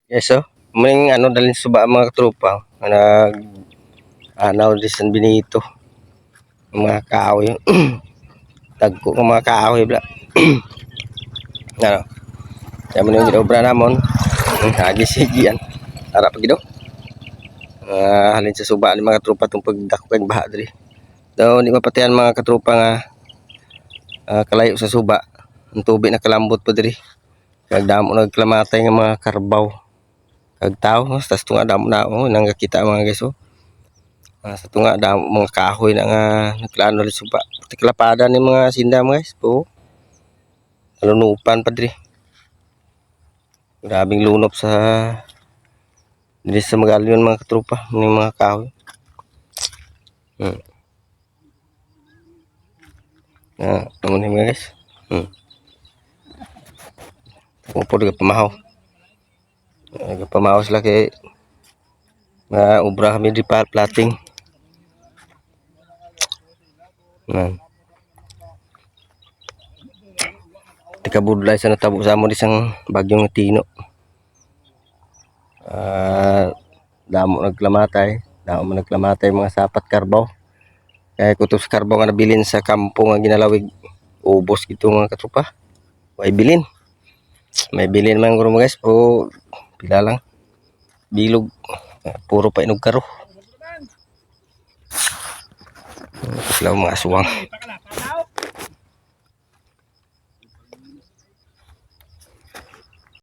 Yes, so. Muling ano dalhin suba ang mga tropa. Nag anaw di San Benito. Mga kahoy. Tagko ng mga kahoy bla. Ano? Kaya mo yung obra namon. Hagi sigian. Harap pag gido. Halin sa suba ni mga tropa tong pagdako kay baha diri. Daw di mapatian mga katropa nga kalayo sa suba. Ang tubig na kalambot pa diri. Kag damo nagklamatay nga mga karbaw. Kag tao, tas tunga damo na nang kita mga guys oh. Sa tunga damo mga kahoy na nga nagklano rin suba. Pati kalapada ni mga sinda mga guys po. Lunupan pa diri. Grabing lunop sa diri sa Magalyon mga katropa ni mga kahoy. Naman mga guys. Upo di pamahaw. Pamahaw sila kay ubra kami di plating. Tikabudlay sa natabo sa amo isang bagyong Tino. Damo nagklamatay mga sapat karbaw. Kaya kutos karbaw nga nabilin sa kampo nga ginalawig ubos gito mga katropa. May bilin. May bilin man guro guys po pila lang. Bilog. Puro pa inog karo. Sila mga aswang.